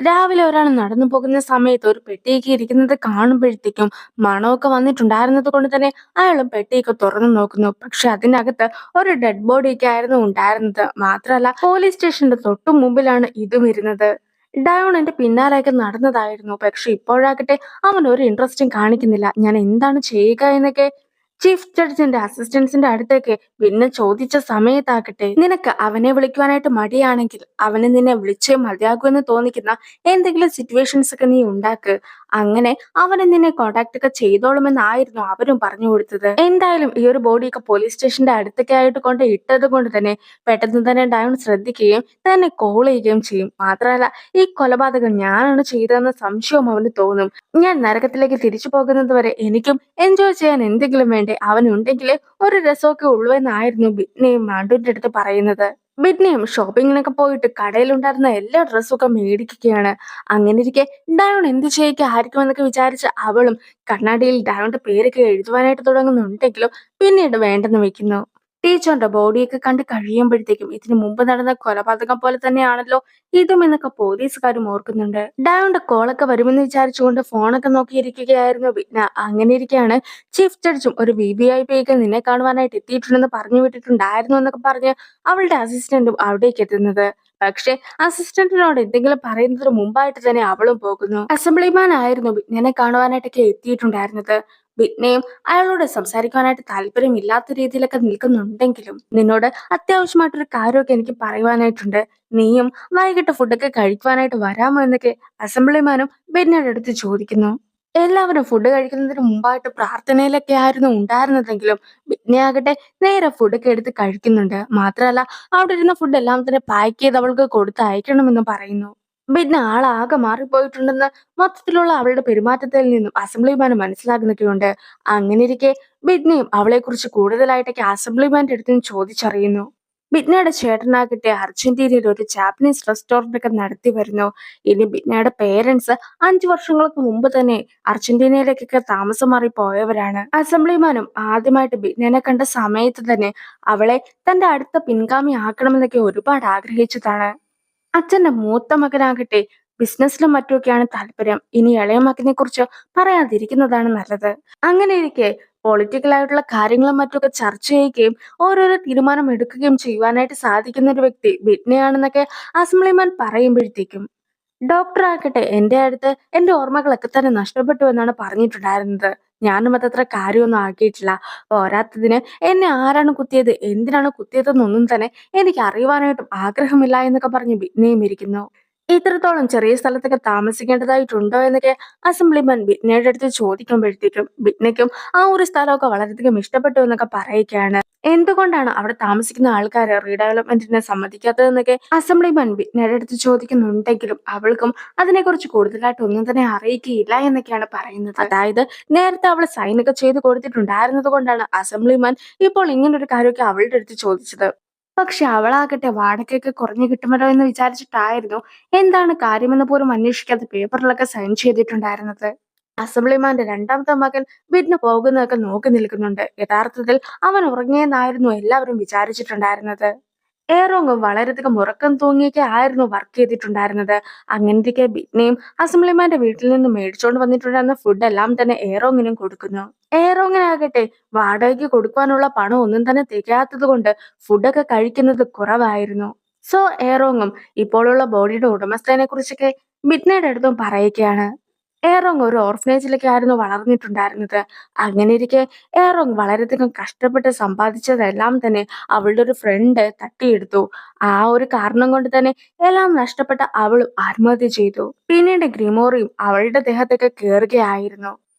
രാവിലെ ഒരാൾ നടന്നു പോകുന്ന സമയത്ത് ഒരു പെട്ടിയൊക്കെ ഇരിക്കുന്നത് കാണുമ്പോഴത്തേക്കും മണമൊക്കെ വന്നിട്ടുണ്ടായിരുന്നത് കൊണ്ട് തന്നെ അയാളും പെട്ടിയൊക്കെ തുറന്നു നോക്കുന്നു. പക്ഷെ അതിനകത്ത് ഒരു ഡെഡ് ബോഡിയൊക്കെ ആയിരുന്നു ഉണ്ടായിരുന്നത്. മാത്രമല്ല പോലീസ് സ്റ്റേഷന്റെ തൊട്ടു മുമ്പിലാണ് ഇതും ഇരുന്നത്. ഡയോൺ എന്റെ പിന്നാലെയൊക്കെ നടന്നതായിരുന്നു. പക്ഷെ ഇപ്പോഴാകട്ടെ അവൻ ഒരു ഇൻട്രസ്റ്റും കാണിക്കുന്നില്ല. ഞാൻ എന്താണ് ചെയ്യുക എന്നൊക്കെ ചീഫ് ജഡ്ജിന്റെ അസിസ്റ്റൻസിന്റെ അടുത്തേക്ക് പിന്നെ ചോദിച്ച സമയത്താകട്ടെ, നിനക്ക് അവനെ വിളിക്കുവാനായിട്ട് മടിയാണെങ്കിൽ അവനെ നിന്നെ വിളിച്ചേ മതിയാകൂ എന്ന് തോന്നിക്കുന്ന എന്തെങ്കിലും സിറ്റുവേഷൻസ് ഒക്കെ നീ ഉണ്ടാക്ക്. അങ്ങനെ അവനെ നിന്നെ കോണ്ടാക്ട് ഒക്കെ ചെയ്തോളുമെന്നായിരുന്നു അവരും പറഞ്ഞു കൊടുത്തത്. എന്തായാലും ഈ ഒരു ബോഡിയൊക്കെ പോലീസ് സ്റ്റേഷന്റെ അടുത്തൊക്കെ ആയിട്ട് കൊണ്ട് ഇട്ടത് കൊണ്ട് തന്നെ പെട്ടെന്ന് തന്നെ ഡയോൺ ശ്രദ്ധിക്കുകയും തന്നെ കോൾ ചെയ്യുകയും ചെയ്യും. മാത്രമല്ല, ഈ കൊലപാതകം ഞാനാണ് ചെയ്തതെന്ന സംശയവും അവന് തോന്നും. ഞാൻ നരകത്തിലേക്ക് തിരിച്ചു പോകുന്നത് വരെ എനിക്കും എൻജോയ് ചെയ്യാൻ എന്തെങ്കിലും വേണ്ടേ, അവനുണ്ടെങ്കിലേ ഒരു രസമൊക്കെ ഉള്ളൂ എന്നായിരുന്നു ബിറ്റ്നിയും മാണ്ടുവിന്റെ അടുത്ത് പറയുന്നത്. ബിറ്റ്നിയും ഷോപ്പിങ്ങിനൊക്കെ പോയിട്ട് കടയിലുണ്ടായിരുന്ന എല്ലാ ഡ്രസ്സൊക്കെ മേടിക്കുകയാണ്. അങ്ങനെ ഇരിക്കെ ഡയോൺ എന്ത് ചെയ്യുക ആയിരിക്കുമെന്നൊക്കെ വിചാരിച്ച അവളും കണ്ണാടിയിൽ ഡയോന്റെ പേരൊക്കെ എഴുതുവാനായിട്ട് തുടങ്ങുന്നുണ്ടെങ്കിലും പിന്നീട് വേണ്ടെന്ന് വെക്കുന്നു. ടീച്ചറിന്റെ ബോഡിയൊക്കെ കണ്ട് കഴിയുമ്പോഴത്തേക്കും ഇതിനു മുമ്പ് നടന്ന കൊലപാതകം പോലെ തന്നെയാണല്ലോ ഇതും എന്നൊക്കെ പോലീസുകാരും ഓർക്കുന്നുണ്ട്. ഡയോന്റെ കോളൊക്കെ വരുമെന്ന് വിചാരിച്ചുകൊണ്ട് ഫോണൊക്കെ നോക്കിയിരിക്കുകയായിരുന്നു വിഘ്ന. അങ്ങനെ ഇരിക്കെയാണ് ചീഫ് ജഡ്ജും ഒരു VVIP ഒക്കെ നിന്നെ കാണുവാനായിട്ട് എത്തിയിട്ടുണ്ടെന്ന് പറഞ്ഞു വിട്ടിട്ടുണ്ടായിരുന്നു എന്നൊക്കെ പറഞ്ഞ് അവളുടെ അസിസ്റ്റന്റും അവിടേക്ക് എത്തുന്നത്. പക്ഷെ അസിസ്റ്റന്റിനോട് എന്തെങ്കിലും പറയുന്നതിന് മുമ്പായിട്ട് തന്നെ അവളും പോകുന്നു. അസംബ്ലിമാൻ ആയിരുന്നു വിഘ്നെ കാണുവാനായിട്ടൊക്കെ എത്തിയിട്ടുണ്ടായിരുന്നത്. വിഘ്നയും അയാളോട് സംസാരിക്കാനായിട്ട് താല്പര്യമില്ലാത്ത രീതിയിലൊക്കെ നിൽക്കുന്നുണ്ടെങ്കിലും നിന്നോട് അത്യാവശ്യമായിട്ടൊരു കാര്യമൊക്കെ എനിക്ക് പറയുവാനായിട്ടുണ്ട്. നീയും വൈകിട്ട് ഫുഡൊക്കെ കഴിക്കുവാനായിട്ട് വരാമോ എന്നൊക്കെ അസംബ്ലിമാനും ബിന്നയുടെ അടുത്ത് ചോദിക്കുന്നു. എല്ലാവരും ഫുഡ് കഴിക്കുന്നതിന് മുമ്പായിട്ട് പ്രാർത്ഥനയിലൊക്കെ ആയിരുന്നു ഉണ്ടായിരുന്നതെങ്കിലും ബിന്നി നേരെ ഫുഡൊക്കെ എടുത്ത് കഴിക്കുന്നുണ്ട്. മാത്രമല്ല, അവിടെ ഇരുന്ന ഫുഡ് എല്ലാം തന്നെ പാക്ക് ചെയ്ത് അവൾക്ക് കൊടുത്ത് അയക്കണമെന്ന് പറയുന്നു. ബിന്നി ആളാകെ മാറിപ്പോയിട്ടുണ്ടെന്ന് മൊത്തത്തിലുള്ള അവളുടെ പെരുമാറ്റത്തിൽ നിന്നും അസംബ്ലിമാന് മനസ്സിലാകുന്നൊക്കെയുണ്ട്. അങ്ങനെ ഇരിക്കെ ബിന്നിയും അവളെക്കുറിച്ച് കൂടുതലായിട്ടൊക്കെ അസംബ്ലിമാന്റെ അടുത്ത് നിന്ന് ചോദിച്ചറിയുന്നു. ബിറ്റ്നയുടെ ചേട്ടനാകട്ടെ അർജന്റീനയിൽ ഒരു ജാപ്പനീസ് റെസ്റ്റോറന്റ് ഒക്കെ നടത്തി വരുന്നു. ഇനി ബിറ്റ്നയുടെ പേരൻസ് 5 വർഷങ്ങൾക്ക് മുമ്പ് തന്നെ അർജന്റീനയിലേക്കൊക്കെ താമസം മാറി പോയവരാണ്. അസംബ്ലിമാനും ആദ്യമായിട്ട് ബിറ്റ്നെ കണ്ട സമയത്ത് തന്നെ അവളെ തന്റെ അടുത്ത പിൻഗാമി ആക്കണമെന്നൊക്കെ ഒരുപാട് ആഗ്രഹിച്ചതാണ്. അച്ഛന്റെ മൂത്ത മകനാകട്ടെ ബിസിനസ്സിലും മറ്റുമൊക്കെയാണ് താല്പര്യം. ഇനി ഇളയ മകനെ കുറിച്ച് പറയാതിരിക്കുന്നതാണ് നല്ലത്. അങ്ങനെ ഇരിക്കെ പൊളിറ്റിക്കൽ ആയിട്ടുള്ള കാര്യങ്ങളും മറ്റൊക്കെ ചർച്ച ചെയ്യുകയും ഓരോരോ തീരുമാനം എടുക്കുകയും ചെയ്യുവാനായിട്ട് സാധിക്കുന്ന ഒരു വ്യക്തി ബിറ്റ്നിയാണെന്നൊക്കെ അസംബ്ലിമാൻ പറയുമ്പോഴത്തേക്കും ഡോക്ടർ ആകട്ടെ എന്റെ അടുത്ത് എന്റെ ഓർമ്മകളൊക്കെ തന്നെ നഷ്ടപ്പെട്ടു എന്നാണ് പറഞ്ഞിട്ടുണ്ടായിരുന്നത്. ഞാനും അതത്ര കാര്യമൊന്നും ആക്കിയിട്ടില്ല. പോരാത്തതിന് എന്നെ ആരാണ് കുത്തിയത്, എന്തിനാണ് കുത്തിയതെന്നൊന്നും തന്നെ എനിക്ക് അറിയുവാനായിട്ടും ആഗ്രഹമില്ല എന്നൊക്കെ പറഞ്ഞ് ബിറ്റ്നിയും ഇരിക്കുന്നു. ഇത്രത്തോളം ചെറിയ സ്ഥലത്തൊക്കെ താമസിക്കേണ്ടതായിട്ടുണ്ടോ എന്നൊക്കെ അസംബ്ലിമാൻ ബിറ്റ്നയുടെ അടുത്ത് ചോദിക്കുമ്പോഴത്തേക്കും ബിറ്റ്നയ്ക്കും ആ ഒരു സ്ഥലമൊക്കെ വളരെയധികം ഇഷ്ടപ്പെട്ടു എന്നൊക്കെ പറയുകയാണ്. എന്തുകൊണ്ടാണ് അവിടെ താമസിക്കുന്ന ആൾക്കാർ റീഡെവലപ്മെന്റിനെ സമ്മതിക്കാത്തതെന്നൊക്കെ അസംബ്ലിമാൻ ബിറ്റ്നയുടെ അടുത്ത് ചോദിക്കുന്നുണ്ടെങ്കിലും അവൾക്കും അതിനെക്കുറിച്ച് കൂടുതലായിട്ട് ഒന്നും തന്നെ അറിയിക്കുകയില്ല എന്നൊക്കെയാണ് പറയുന്നത്. അതായത് നേരത്തെ അവൾ സൈനൊക്കെ ചെയ്ത് കൊടുത്തിട്ടുണ്ടായിരുന്നത് കൊണ്ടാണ് അസംബ്ലിമാൻ ഇപ്പോൾ ഇങ്ങനൊരു കാര്യമൊക്കെ അവളുടെ അടുത്ത് ചോദിച്ചത്. പക്ഷെ അവളാകട്ടെ വാടകയൊക്കെ കുറഞ്ഞു കിട്ടുമല്ലോ എന്ന് വിചാരിച്ചിട്ടായിരുന്നു എന്താണ് കാര്യമെന്ന് പോലും അന്വേഷിക്കാതെ പേപ്പറിലൊക്കെ സൈൻ ചെയ്തിട്ടുണ്ടായിരുന്നത്. അസംബ്ലിമാന്റെ രണ്ടാമത്തെ മകൻ വിരുന്ന് പോകുന്നതൊക്കെ നോക്കി നിൽക്കുന്നുണ്ട്. യഥാർത്ഥത്തിൽ അവൻ ഉറങ്ങിയെന്നായിരുന്നു എല്ലാവരും വിചാരിച്ചിട്ടുണ്ടായിരുന്നത്. ഏറോങ്ങും വളരെയധികം ഉറക്കം തൂങ്ങിയൊക്കെ ആയിരുന്നു വർക്ക് ചെയ്തിട്ടുണ്ടായിരുന്നത്. അങ്ങനത്തെ ബിറ്റ്നയും അസംബ്ലിമാന്റെ വീട്ടിൽ നിന്ന് മേടിച്ചോണ്ട് വന്നിട്ടുണ്ടായിരുന്ന ഫുഡ് എല്ലാം തന്നെ ഏറോങ്ങിനും കൊടുക്കുന്നു. ഏറോങ്ങിനാകട്ടെ വാടകയ്ക്ക് കൊടുക്കാനുള്ള പണം ഒന്നും തന്നെ തികയാത്തത് കൊണ്ട് ഫുഡൊക്കെ കഴിക്കുന്നത് കുറവായിരുന്നു. സോ ഏറോങ്ങും ഇപ്പോഴുള്ള ബോഡിയുടെ ഉടമസ്ഥനെ കുറിച്ചൊക്കെ ബിറ്റ്നയുടെ അടുത്തും പറയുകയാണ്. ഏറോങ് ഒരു ഓർഫനേജിലൊക്കെ ആയിരുന്നു വളർന്നിട്ടുണ്ടായിരുന്നത്. അങ്ങനെ ഇരിക്കെ ഏറോങ് വളരെയധികം കഷ്ടപ്പെട്ട് സമ്പാദിച്ചതെല്ലാം തന്നെ അവളുടെ ഒരു ഫ്രണ്ട് തട്ടിയെടുത്തു. ആ ഒരു കാരണം കൊണ്ട് തന്നെ എല്ലാം നഷ്ടപ്പെട്ട അവളും ആത്മഹത്യ ചെയ്തു. പിന്നീട് ഗ്രിമോറിയും അവളുടെ ദേഹത്തൊക്കെ കയറുകയായിരുന്നു.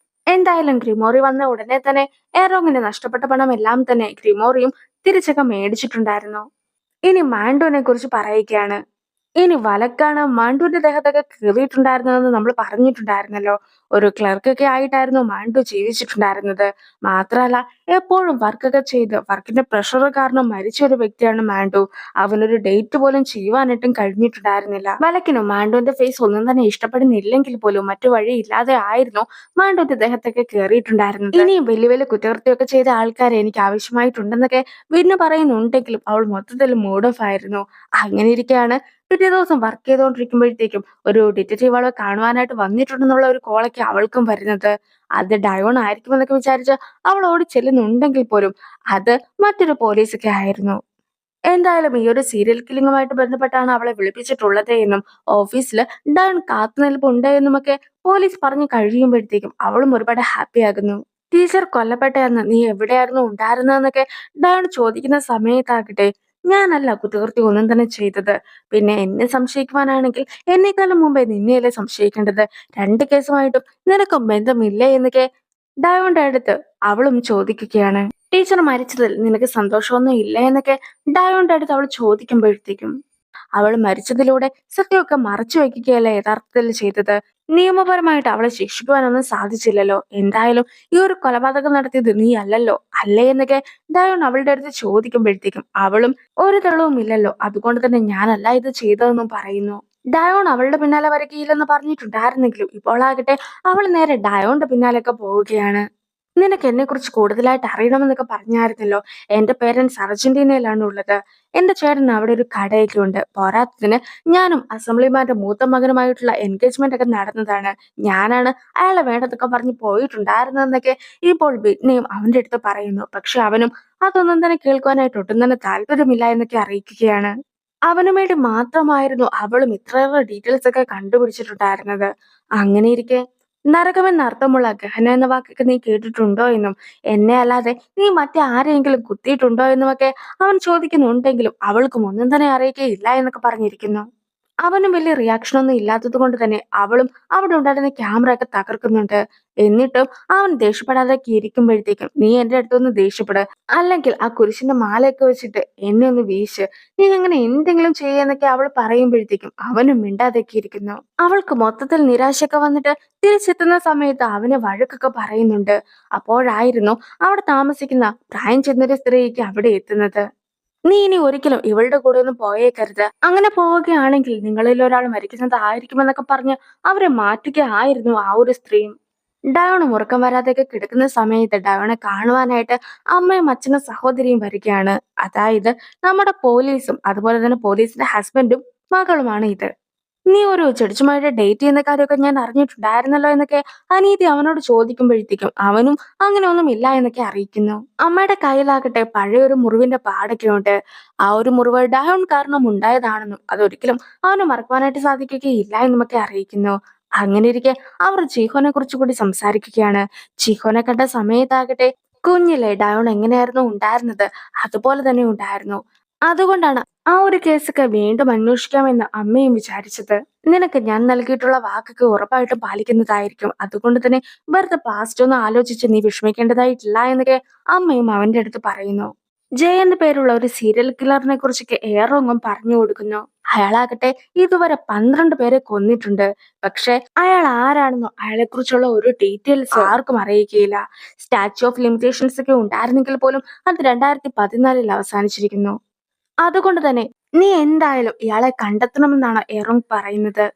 എന്തായാലും ഗ്രിമോറി വന്ന ഉടനെ തന്നെ ഏറോങ്ങിന് നഷ്ടപ്പെട്ട പണം എല്ലാം തന്നെ ഗ്രിമോറിയും തിരിച്ചൊക്കെ മേടിച്ചിട്ടുണ്ടായിരുന്നു. ഇനി മാൻഡോനെ കുറിച്ച് പറയുകയാണ്. ഇനി വലക്കാണ് മാണ്ടുവിന്റെ ദേഹത്തൊക്കെ കീറിയിട്ടുണ്ടായിരുന്നതെന്ന് നമ്മൾ പറഞ്ഞിട്ടുണ്ടായിരുന്നല്ലോ. ഒരു ക്ലർക്കൊക്കെ ആയിട്ടായിരുന്നു മാണ്ടു ജീവിച്ചിട്ടുണ്ടായിരുന്നത്. മാത്രമല്ല, എപ്പോഴും വർക്കൊക്കെ ചെയ്ത് വർക്കിന്റെ പ്രഷർ കാരണം മരിച്ച ഒരു വ്യക്തിയാണ് മാണ്ടു. അവനൊരു ഡേറ്റ് പോലും ചെയ്യുവാനായിട്ടും കഴിഞ്ഞിട്ടുണ്ടായിരുന്നില്ല. വലക്കിനും മാണ്ടുവിന്റെ ഫേസ് ഒന്നും തന്നെ ഇഷ്ടപ്പെടുന്നില്ലെങ്കിൽ പോലും മറ്റു വഴി ഇല്ലാതെ ആയിരുന്നു മാണ്ടുവിന്റെ ദേഹത്തൊക്കെ കയറിയിട്ടുണ്ടായിരുന്നത്. ഇനിയും വലിയ വലിയ കുറ്റകൃത്യമൊക്കെ ചെയ്ത ആൾക്കാരെ എനിക്ക് ആവശ്യമായിട്ടുണ്ടെന്നൊക്കെ വിന്നു പറയുന്നുണ്ടെങ്കിലും അവൾ മൊത്തത്തിൽ മൂഡ് ഓഫ് ആയിരുന്നു. അങ്ങനെ ഇരിക്കെയാണ് പിറ്റേ ദിവസം വർക്ക് ചെയ്തുകൊണ്ടിരിക്കുമ്പോഴത്തേക്കും ഒരു ഡിറ്റക്റ്റീവ് അവളെ കാണുവാനായിട്ട് വന്നിട്ടുണ്ടെന്നുള്ള ഒരു കോളൊക്കെ അവൾക്കും വരുന്നത്. അത് ഡയോൺ ആയിരിക്കുമെന്നൊക്കെ വിചാരിച്ച് അവൾ ഓടി ചെല്ലുന്നുണ്ടെങ്കിൽ പോലും അത് മറ്റൊരു പോലീസൊക്കെ ആയിരുന്നു. എന്തായാലും ഈ ഒരു സീരിയൽ കില്ലിങ്ങുമായിട്ട് ബന്ധപ്പെട്ടാണ് അവളെ വിളിപ്പിച്ചിട്ടുള്ളത് എന്നും ഓഫീസിൽ ഡയൺ കാത്തുനിൽപ്പുണ്ട് എന്നുമൊക്കെ പോലീസ് പറഞ്ഞു കഴിയുമ്പോഴത്തേക്കും അവളും ഒരുപാട് ഹാപ്പി ആകുന്നു. ടീച്ചർ കൊല്ലപ്പെട്ടയെന്ന് നീ എവിടെയായിരുന്നു ഉണ്ടായിരുന്നതെന്നൊക്കെ ഡയൺ ചോദിക്കുന്ന സമയത്താകട്ടെ, ഞാനല്ല കുറ്റകൃത്യം ഒന്നും തന്നെ ചെയ്തത്. പിന്നെ എന്നെ സംശയിക്കുവാനാണെങ്കിൽ എന്നെക്കാളും മുമ്പേ നിന്നെയല്ലേ സംശയിക്കേണ്ടത്. രണ്ട് കേസുമായിട്ടും നിനക്കും ബന്ധമില്ലേ എന്നൊക്കെ ഡയോന്റെ അടുത്ത് അവളും ചോദിക്കുകയാണ്. ടീച്ചർ മരിച്ചതിൽ നിനക്ക് സന്തോഷമൊന്നും ഇല്ല എന്നൊക്കെ ഡയോന്റെ അടുത്ത് അവൾ ചോദിക്കുമ്പോഴത്തേക്കും അവൾ മരിച്ചതിലൂടെ സത്യമൊക്കെ മറച്ചു വയ്ക്കുകയല്ല യഥാർത്ഥത്തിൽ ചെയ്തത്. നിയമപരമായിട്ട് അവളെ ശിക്ഷിക്കുവാനൊന്നും സാധിച്ചില്ലല്ലോ. എന്തായാലും ഈ ഒരു കൊലപാതകം നടത്തിയത് നീ അല്ലല്ലോ, അല്ലേ എന്നൊക്കെ ഡയോൺ അവളുടെ അടുത്ത് ചോദിക്കുമ്പോഴത്തേക്കും അവളും ഒരു തെളിവും ഇല്ലല്ലോ, അതുകൊണ്ട് തന്നെ ഞാനല്ല ഇത് ചെയ്തതെന്നും പറയുന്നു. ഡയോൺ അവളുടെ പിന്നാലെ വരികയില്ലെന്ന് പറഞ്ഞിട്ടുണ്ടായിരുന്നെങ്കിലും ഇപ്പോൾ ആകട്ടെ അവൾ നേരെ ഡയോന്റെ പിന്നാലെയൊക്കെ പോവുകയാണ്. നിനക്ക് എന്നെ കുറിച്ച് കൂടുതലായിട്ട് അറിയണമെന്നൊക്കെ പറഞ്ഞായിരുന്നല്ലോ. എന്റെ പേരൻസ് അർജന്റീനയിലാണ് ഉള്ളത്. എന്റെ ചേട്ടന് അവിടെ ഒരു കടയൊക്കെ ഉണ്ട്. പോരാത്തതിന് ഞാനും അസംബ്ലിമാരുടെ മൂത്ത മകനുമായിട്ടുള്ള എൻഗേജ്മെന്റ് ഒക്കെ നടന്നതാണ്. ഞാനാണ് അയാളെ വേണ്ടതൊക്കെ പറഞ്ഞ് പോയിട്ടുണ്ടായിരുന്നതെന്നൊക്കെ ഇപ്പോൾ ബിഗ്നിയും അവന്റെ അടുത്ത് പറയുന്നു. പക്ഷെ അവനും അതൊന്നും തന്നെ കേൾക്കുവാനായിട്ട് ഒട്ടും തന്നെ താല്പര്യമില്ല എന്നൊക്കെ അറിയിക്കുകയാണ്. അവനു വേണ്ടി മാത്രമായിരുന്നു അവളും ഇത്രയേറെ ഡീറ്റെയിൽസ് ഒക്കെ കണ്ടുപിടിച്ചിട്ടുണ്ടായിരുന്നത്. അങ്ങനെയിരിക്കെ നരകമെന്ന അർത്ഥമുള്ള ഗഹന എന്ന വാക്കൊക്കെ നീ കേട്ടിട്ടുണ്ടോ എന്നും എന്നെ അല്ലാതെ നീ മറ്റേ ആരെയെങ്കിലും കുത്തിയിട്ടുണ്ടോ എന്നുമൊക്കെ അവൻ ചോദിക്കുന്നുണ്ടെങ്കിലും അവൾക്കും ഒന്നും തന്നെ അറിയിക്കുകയില്ല എന്നൊക്കെ പറഞ്ഞിരിക്കുന്നു. അവനും വലിയ റിയാക്ഷൻ ഒന്നും ഇല്ലാത്തത് കൊണ്ട് തന്നെ അവളും അവിടെ ഉണ്ടായിരുന്ന ക്യാമറ ഒക്കെ തകർക്കുന്നുണ്ട്. എന്നിട്ടും അവൻ ദേഷ്യപ്പെടാതൊക്കെ ഇരിക്കുമ്പോഴത്തേക്കും നീ എന്റെ അടുത്തൊന്ന് ദേഷ്യപ്പെട്, അല്ലെങ്കിൽ ആ കുരിശിന്റെ മാലയൊക്കെ വെച്ചിട്ട് എന്നെ ഒന്ന് വീശ്, നീ അങ്ങനെ എന്തെങ്കിലും ചെയ്യാന്നൊക്കെ അവൾ പറയുമ്പോഴത്തേക്കും അവനും മിണ്ടാതൊക്കെ ഇരിക്കുന്നു. അവൾക്ക് മൊത്തത്തിൽ നിരാശയൊക്കെ വന്നിട്ട് തിരിച്ചെത്തുന്ന സമയത്ത് അവനെ വഴക്കൊക്കെ പറയുന്നുണ്ട്. അപ്പോഴായിരുന്നു അവിടെ താമസിക്കുന്ന പ്രായം ചെന്നൊരു സ്ത്രീക്ക് അവിടെ എത്തുന്നത്. നീ ഇനി ഒരിക്കലും ഇവളുടെ കൂടെ ഒന്നും പോയേക്കരുത്. അങ്ങനെ പോവുകയാണെങ്കിൽ നിങ്ങളിൽ ഒരാൾ മരിക്കുന്നതായിരിക്കുമെന്നൊക്കെ പറഞ്ഞ് അവരെ മാറ്റുകയായിരുന്നു ആ ഒരു സ്ത്രീയും. ഡയോണും ഉറക്കം വരാതെയൊക്കെ കിടക്കുന്ന സമയത്ത് ഡയോണെ കാണുവാനായിട്ട് അമ്മയും അച്ഛനും സഹോദരിയും വരികയാണ്. അതായത് നമ്മുടെ പോലീസും അതുപോലെ തന്നെ പോലീസിന്റെ ഹസ്ബൻഡും മകളുമാണ് ഇത്. നീ ഒരു ചെടിച്ചുമായിട്ട് ഡേറ്റ് ചെയ്യുന്ന കാര്യമൊക്കെ ഞാൻ അറിഞ്ഞിട്ടുണ്ടായിരുന്നല്ലോ എന്നൊക്കെ അനീതി അവനോട് ചോദിക്കുമ്പോഴത്തേക്കും അവനും അങ്ങനെ ഒന്നും ഇല്ല എന്നൊക്കെ അറിയിക്കുന്നു. അമ്മയുടെ കയ്യിലാകട്ടെ പഴയൊരു മുറിവിന്റെ പാടൊക്കെ ഉണ്ട്. ആ ഒരു മുറിവ് ഡയോൺ കാരണം ഉണ്ടായതാണെന്നും അതൊരിക്കലും അവന് മറക്കുവാനായിട്ട് സാധിക്കുകയില്ല എന്നുമൊക്കെ അറിയിക്കുന്നു. അങ്ങനെ ഇരിക്കെ അവർ ചീഹോനെ കുറിച്ച് കൂടി സംസാരിക്കുകയാണ്. ചീഹോനെ കണ്ട സമയത്താകട്ടെ കുഞ്ഞിലെ ഡയോൺ എങ്ങനെയായിരുന്നു ഉണ്ടായിരുന്നത് അതുപോലെ തന്നെ ഉണ്ടായിരുന്നു. അതുകൊണ്ടാണ് ആ ഒരു കേസൊക്കെ വീണ്ടും അന്വേഷിക്കാമെന്ന് അമ്മയും വിചാരിച്ചത്. നിനക്ക് ഞാൻ നൽകിയിട്ടുള്ള വാക്കൊക്കെ ഉറപ്പായിട്ടും പാലിക്കുന്നതായിരിക്കും. അതുകൊണ്ട് തന്നെ വെറുതെ പാസ്റ്റ് ഒന്നും ആലോചിച്ച് നീ വിഷമിക്കേണ്ടതായിട്ടില്ല എന്നൊക്കെ അമ്മയും അവന്റെ അടുത്ത് പറയുന്നു. ജയ് എന്ന പേരുള്ള ഒരു സീരിയൽ കില്ലറിനെ കുറിച്ചൊക്കെ ഏറെങ്ങും പറഞ്ഞു കൊടുക്കുന്നു. അയാളാകട്ടെ ഇതുവരെ 12 പേരെ കൊന്നിട്ടുണ്ട്. പക്ഷെ അയാൾ ആരാണെന്നോ അയാളെ കുറിച്ചുള്ള ഒരു ഡീറ്റെയിൽസ് ആർക്കും അറിയിക്കുകയില്ല. സ്റ്റാച്യു ഓഫ് ലിമിറ്റേഷൻസ് ഒക്കെ ഉണ്ടായിരുന്നെങ്കിൽ പോലും അത് 2014 അവസാനിച്ചിരിക്കുന്നു. അതുകൊണ്ട് തന്നെ നീ എന്തായാലും ഇയാളെ കണ്ടെത്തണമെന്നാണ് എറോങ് പറയുന്നത്.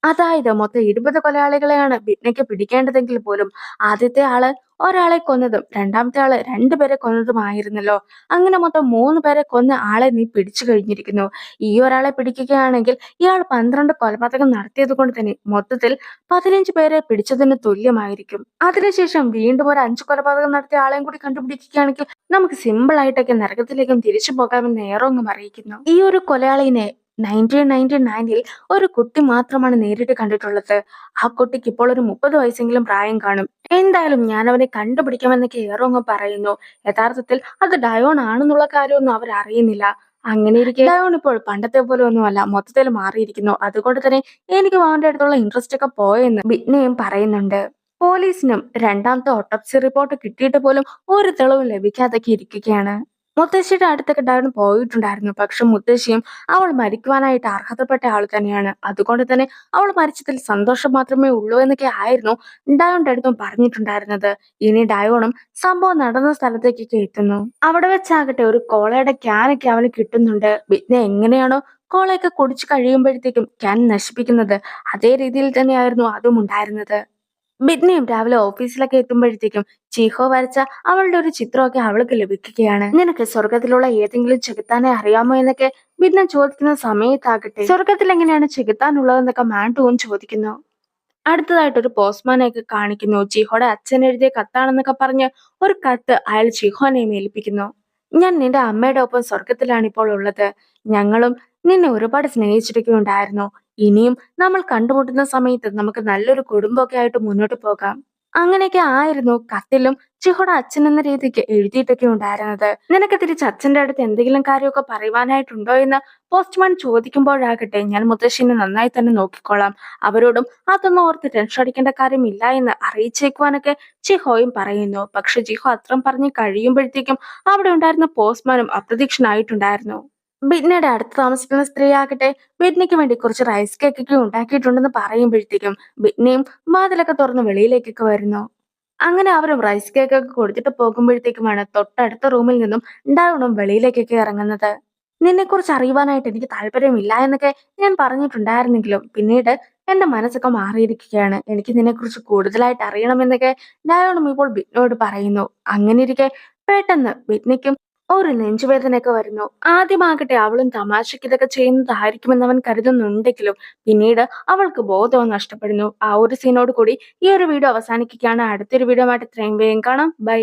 അതായത് മൊത്തം 20 കൊലയാളികളെയാണ് ബിഗ്നയ്ക്ക് പിടിക്കേണ്ടതെങ്കിൽ പോലും ആദ്യത്തെ ആള് ഒരാളെ കൊന്നതും രണ്ടാമത്തെ ആള് 2 പേരെ കൊന്നതുമായിരുന്നല്ലോ. അങ്ങനെ മൊത്തം 3 പേരെ കൊന്ന ആളെ നീ പിടിച്ചു കഴിഞ്ഞിരിക്കുന്നു. ഈ ഒരാളെ പിടിക്കുകയാണെങ്കിൽ ഇയാൾ 12 കൊലപാതകം നടത്തിയത് കൊണ്ട് തന്നെ മൊത്തത്തിൽ 15 പേരെ പിടിച്ചതിന് തുല്യമായിരിക്കും. അതിനുശേഷം വീണ്ടും ഒരു 5 കൊലപാതകം നടത്തിയ ആളെയും കൂടി കണ്ടുപിടിക്കുകയാണെങ്കിൽ നമുക്ക് സിമ്പിൾ ആയിട്ടൊക്കെ നരകത്തിലേക്കും തിരിച്ചു പോകാമെന്ന് ഏറോങ്ങും അറിയിക്കുന്നു. ഈ ഒരു കൊലയാളിനെ 1999 ഒരു കുട്ടി മാത്രമാണ് നേരിട്ട് കണ്ടിട്ടുള്ളത്. ആ കുട്ടിക്ക് ഇപ്പോൾ ഒരു 30 വയസ്സെങ്കിലും പ്രായം കാണും. എന്തായാലും ഞാൻ അവനെ കണ്ടുപിടിക്കാമെന്നൊക്കെ ഏറോങ്ങ് പറയുന്നു. യഥാർത്ഥത്തിൽ അത് ഡയോൺ ആണെന്നുള്ള കാര്യമൊന്നും അവർ അറിയുന്നില്ല. അങ്ങനെ ഇരിക്കെ ഡയോൺ ഇപ്പോൾ പണ്ടത്തെ പോലെ ഒന്നുമല്ല, മൊത്തത്തിൽ മാറിയിരിക്കുന്നു. അതുകൊണ്ട് തന്നെ എനിക്കും അവന്റെ അടുത്തുള്ള ഇൻട്രസ്റ്റ് ഒക്കെ പോയെന്ന് ബിഗ്നയും പറയുന്നുണ്ട്. പോലീസിനും രണ്ടാമത്തെ ഓട്ടോപ്സി റിപ്പോർട്ട് കിട്ടിയിട്ട് പോലും ഒരു തെളിവും ലഭിക്കാതൊക്കെ ഇരിക്കുകയാണ്. മുത്തശ്ശിയുടെ അടുത്തൊക്കെ ഡയോൺ പോയിട്ടുണ്ടായിരുന്നു. പക്ഷെ മുത്തശ്ശിയും അവൾ മരിക്കുവാനായിട്ട് അർഹതപ്പെട്ട ആൾ തന്നെയാണ്. അതുകൊണ്ട് തന്നെ അവൾ മരിച്ചതിൽ സന്തോഷം മാത്രമേ ഉള്ളൂ എന്നൊക്കെ ആയിരുന്നു ഡയോന്റെ അടുത്തും പറഞ്ഞിട്ടുണ്ടായിരുന്നത്. ഇനി ഡയോണും സംഭവം നടന്ന സ്ഥലത്തേക്കൊക്കെ എത്തുന്നു. അവിടെ വെച്ചാകട്ടെ ഒരു കോളയുടെ ക്യാനൊക്കെ അവന് കിട്ടുന്നുണ്ട്. പിന്നെ എങ്ങനെയാണോ കോളയൊക്കെ കുടിച്ചു കഴിയുമ്പോഴത്തേക്കും ക്യാൻ നശിപ്പിക്കുന്നത് അതേ രീതിയിൽ തന്നെയായിരുന്നു അതും ഉണ്ടായിരുന്നത്. ബിഡ്നിയും രാവിലെ ഓഫീസിലൊക്കെ എത്തുമ്പോഴത്തേക്കും ചീഹോ വരച്ച അവളുടെ ഒരു ചിത്രമൊക്കെ അവൾക്ക് ലഭിക്കുകയാണ്. നിനക്ക് സ്വർഗത്തിലുള്ള ഏതെങ്കിലും ചെകുത്താനെ അറിയാമോ എന്നൊക്കെ ബിഡ്ന ചോദിക്കുന്ന സമയത്താകട്ടെ സ്വർഗത്തിൽ എങ്ങനെയാണ് ചെകുത്താനുള്ളതെന്നൊക്കെ മാൻഡുവും ചോദിക്കുന്നു. അടുത്തതായിട്ട് ഒരു പോസ്റ്റ്മാനെയൊക്കെ കാണിക്കുന്നു. ചിഹോയുടെ അച്ഛൻ എഴുതിയ കത്താണെന്നൊക്കെ പറഞ്ഞ് ഒരു കത്ത് അയാൾ ചിഹോനെ ഏൽപ്പിക്കുന്നു. ഞാൻ നിന്റെ അമ്മയുടെ ഒപ്പം സ്വർഗത്തിലാണ് ഇപ്പോൾ ഉള്ളത്. ഞങ്ങളും നിന്നെ ഒരുപാട് സ്നേഹിച്ചിരിക്കുകയുണ്ടായിരുന്നു. ഇനിയും നമ്മൾ കണ്ടുമുട്ടുന്ന സമയത്ത് നമുക്ക് നല്ലൊരു കുടുംബമൊക്കെ ആയിട്ട് മുന്നോട്ട് പോകാം. അങ്ങനെയൊക്കെ ആയിരുന്നു കത്തിലും ചിഹോയുടെ അച്ഛൻ എന്ന രീതിക്ക് എഴുതിയിട്ടൊക്കെ ഉണ്ടായിരുന്നത്. നിനക്ക് തിരിച്ച് അച്ഛന്റെ അടുത്ത് എന്തെങ്കിലും കാര്യമൊക്കെ പറയുവാനായിട്ടുണ്ടോ എന്ന് പോസ്റ്റ്മാൻ ചോദിക്കുമ്പോഴാകട്ടെ ഞാൻ മുത്തശ്ശിനെ നന്നായി തന്നെ നോക്കിക്കോളാം. അവരോടും അതൊന്നും ഓർത്ത് ടെൻഷൻ അടിക്കേണ്ട കാര്യമില്ല എന്ന് അറിയിച്ചേക്കുവാനൊക്കെ ജിഹോയും പറയുന്നു. പക്ഷെ ജിഹോ അത്രയും പറഞ്ഞ് കഴിയുമ്പോഴത്തേക്കും അവിടെ ഉണ്ടായിരുന്ന പോസ്റ്റ്മാനും അപ്രത്യക്ഷനായിട്ടുണ്ടായിരുന്നു. ബിഡ്നയുടെ അടുത്ത് താമസിക്കുന്ന സ്ത്രീയാകട്ടെ ബിഡ്നിക്ക് വേണ്ടി കുറച്ച് റൈസ് കേക്കൊക്കെ ഉണ്ടാക്കിയിട്ടുണ്ടെന്ന് പറയുമ്പോഴത്തേക്കും ബിഡ്നിയും വാതിലൊക്കെ തുറന്ന് വെളിയിലേക്കൊക്കെ വരുന്നു. അങ്ങനെ അവരും റൈസ് കേക്കൊക്കെ കൊടുത്തിട്ട് പോകുമ്പോഴത്തേക്കുമാണ് തൊട്ടടുത്ത റൂമിൽ നിന്നും ഡൗണും വെളിയിലേക്കൊക്കെ ഇറങ്ങുന്നത്. നിന്നെക്കുറിച്ച് അറിയുവാനായിട്ട് എനിക്ക് താല്പര്യമില്ല എന്നൊക്കെ ഞാൻ പറഞ്ഞിട്ടുണ്ടായിരുന്നെങ്കിലും പിന്നീട് എന്റെ മനസ്സൊക്കെ മാറിയിരിക്കുകയാണ്. എനിക്ക് നിന്നെക്കുറിച്ച് കൂടുതലായിട്ട് അറിയണമെന്നൊക്കെ ഡയോണും ഇപ്പോൾ ബിറ്റ്നോട് പറയുന്നു. അങ്ങനെ ഇരിക്കെ പെട്ടെന്ന് ബിറ്റ്നിക്കും ഒരു നെഞ്ചുവേദനയൊക്കെ വരുന്നു. ആദ്യമാകട്ടെ അവളും തമാശയ്ക്ക് ഇതൊക്കെ ചെയ്യുന്നതായിരിക്കുമെന്ന് അവൻ കരുതുന്നുണ്ടെങ്കിലും പിന്നീട് അവൾക്ക് ബോധവും നഷ്ടപ്പെടുന്നു. ആ ഒരു സീനോട് കൂടി ഈ ഒരു വീഡിയോ അവസാനിക്കുകയാണ്. അടുത്തൊരു വീഡിയോ ആയിട്ട് ഇത്രയും വേഗം കാണാം. ബൈ.